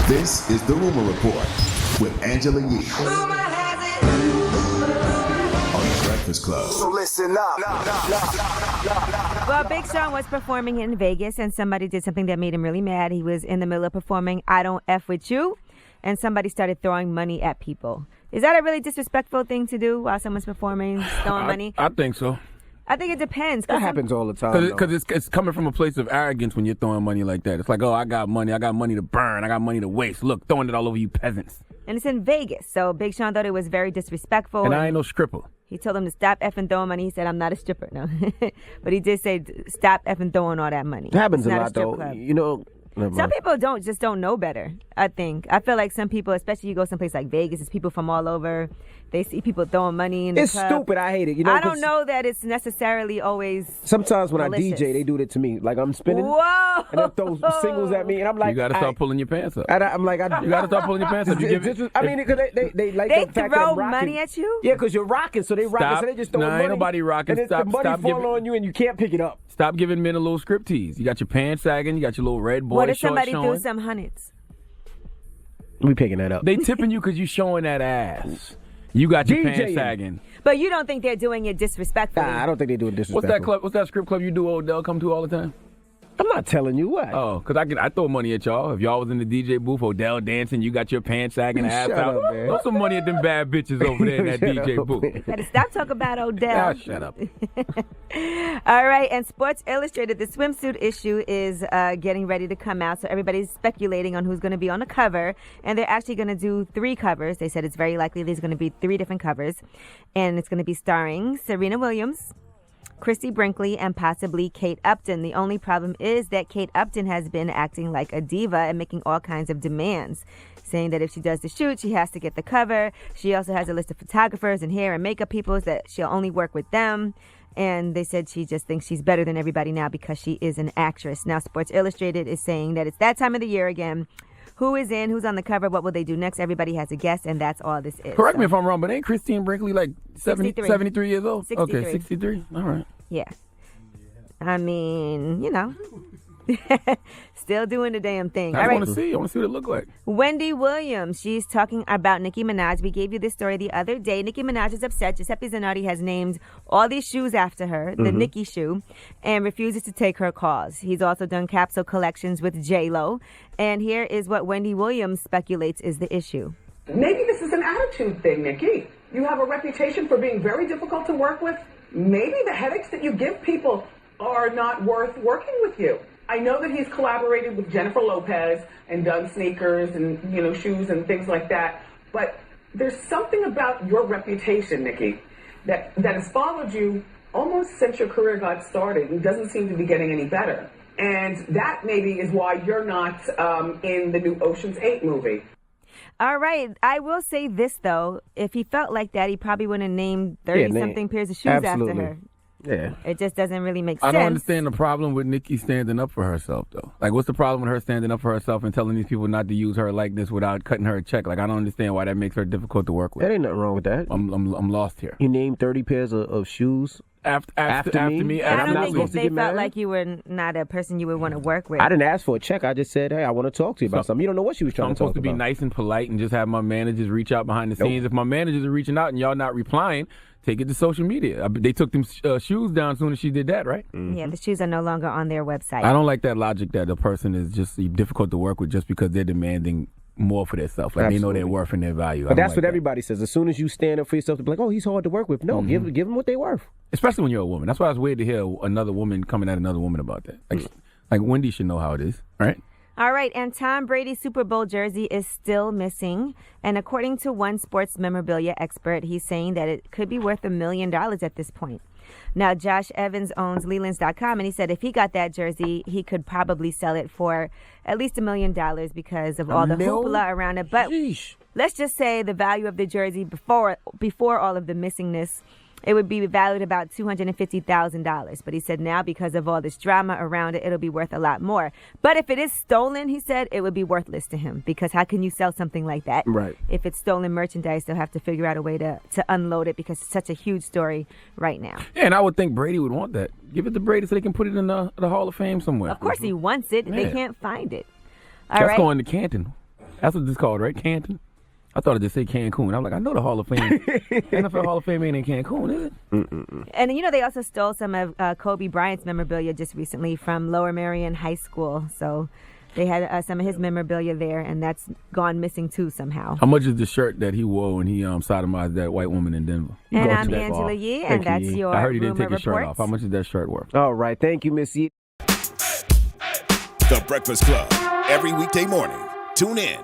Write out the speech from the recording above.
This is the Rumor Report with Angela Yee on the Breakfast Club. So listen up. Well, Big Sean was performing in Vegas, and somebody did something that made him really mad. He was in the middle of performing I Don't F With You, and somebody started throwing money at people. Is that a really disrespectful thing to do while someone's performing, throwing money? I think so. I think it depends. That happens all the time. Because it's coming from a place of arrogance when you're throwing money like that. It's like, oh, I got money to burn, I got money to waste. Look, throwing it all over you peasants. And it's in Vegas, so Big Sean thought it was very disrespectful. And I ain't no stripper. He told him to stop effing throwing money. He said, I'm not a stripper. No. But he did say, stop effing throwing all that money. It happens It's a not lot, strip though. club. You know, Some people don't know better, I think. I feel like some people, especially you go someplace like Vegas, it's people from all over. They see people throwing money in the it's club. stupid. I hate it. You know, I don't know that it's necessarily always Sometimes when malicious. I DJ, they do that to me. Like I'm spinning, Whoa! and they throw singles at me, and I'm like, You got to start pulling your pants up. I'm like, You got to start pulling your pants up. You give it, I mean, because they like They the fact that throw I'm rocking. money at you? Yeah, because you're rocking, so they rocking, Stop. so they just throw Nah, money. ain't nobody rocking. And it's Stop- the money stop fall giving- on you, and you can't pick it up. Stop giving men a little strip tease. You got your pants sagging. You got your little red boy What if shorts somebody showing. threw some hundreds? We picking that up. They tipping you because you showing that ass. You got your pants DJing. sagging. But you don't think they're doing it disrespectfully? Nah, I don't think they do it What's disrespectful. that club? What's that strip club you do Odell come to all the time? I'm not telling you what. Oh, because I throw money at y'all. If y'all was in the DJ booth, Odell dancing, you got your pants sagging, ass Shut out. up, man. Throw some money at them bad bitches over there in that Shut DJ up, booth. man. Better stop talking about Odell. Ah, shut up. All right, and Sports Illustrated, the swimsuit issue is getting ready to come out, so everybody's speculating on who's going to be on the cover, and they're actually going to do 3 covers. They said it's very likely there's going to be 3 different covers, and it's going to be starring Serena Williams, Christy Brinkley, and possibly Kate Upton. The only problem is that Kate Upton has been acting like a diva and making all kinds of demands, saying that if she does the shoot, she has to get the cover. She also has a list of photographers and hair and makeup people that she'll only work with them. And they said she just thinks she's better than everybody now because she is an actress. Now, Sports Illustrated is saying that it's that time of the year again. Who is in? Who's on the cover? What will they do next? Everybody has a guess, and that's all this is. Correct me if I'm wrong, but ain't Christine Brinkley like 63. 73 years old? 63. Okay, 63. All right. Yeah. I mean, you know. Still doing the damn thing. I All right. want to see. I want to see what it look like. Wendy Williams, she's talking about Nicki Minaj. We gave you this story the other day. Nicki Minaj is upset. Giuseppe Zanotti has named all these shoes after her, the Nicki shoe, and refuses to take her calls. He's also done capsule collections with J-Lo. And here is what Wendy Williams speculates is the issue. Maybe this is an attitude thing, Nikki. You have a reputation for being very difficult to work with. Maybe the headaches that you give people are not worth working with you. I know that he's collaborated with Jennifer Lopez and done sneakers and, shoes and things like that. But there's something about your reputation, Nikki, that has followed you almost since your career got started and doesn't seem to be getting any better. And that maybe is why you're not in the new Ocean's 8 movie. All right. I will say this, though. If he felt like that, he probably wouldn't have named 30-something pairs of shoes absolutely. after her. Yeah. It just doesn't really make I sense. don't understand the problem with Nicki standing up for herself, though. Like, what's the problem with her standing up for herself and telling these people not to use her like this without cutting her a check? Like, I don't understand why that makes her difficult to work with. That ain't nothing wrong with that. I'm lost here. You named 30 pairs of shoes. After me, I I'm don't not think supposed to they get felt married? like you were not a person you would want to work with. I didn't ask for a check. I just said, hey, I want to talk to you about something. You don't know what she was So trying I'm to talk supposed to be about. nice and polite and just have my managers reach out behind the scenes. If my managers are reaching out and y'all not replying, take it to social media. They took them shoes down as soon as she did that, right? Yeah, the shoes are no longer on their website. I don't like that logic that a person is just difficult to work with just because they're demanding more for themselves. Like, they know Absolutely. their worth and their value. But that's what everybody says. As soon as you stand up for yourself, they're like, oh, he's hard to work with. No, give them what they're worth. Especially when you're a woman. That's why it's weird to hear another woman coming at another woman about that. Like Wendy should know how it is, right? All right, and Tom Brady's Super Bowl jersey is still missing. And according to one sports memorabilia expert, he's saying that it could be worth $1 million at this point. Now, Josh Evans owns Lelands.com, and he said if he got that jersey, he could probably sell it for at least $1 million because of all the hoopla around it. But let's just say the value of the jersey before all of the missingness, it would be valued about $250,000. But he said now because of all this drama around it, it'll be worth a lot more. But if it is stolen, he said, it would be worthless to him because how can you sell something like that? Right. If it's stolen merchandise, they'll have to figure out a way to unload it because it's such a huge story right now. Yeah, and I would think Brady would want that. Give it to Brady so they can put it in the Hall of Fame somewhere. Of course he wants it. They Yeah. can't find it. All That's right. going to Canton. That's what it's called, right? Canton? I thought it just said Cancun. I'm like, I know the Hall of Fame. NFL Hall of Fame ain't in Cancun, is it? And, they also stole some of Kobe Bryant's memorabilia just recently from Lower Merion High School. So they had some of his memorabilia there, and that's gone missing, too, somehow. How much is the shirt that he wore when he sodomized that white woman in Denver? And Go I'm to that Angela ball. Yee, Thank and you, that's Yee. your I heard he didn't rumor take his shirt report. off. How much is that shirt worth? All right. Thank you, Miss Yee. The Breakfast Club. Every weekday morning. Tune in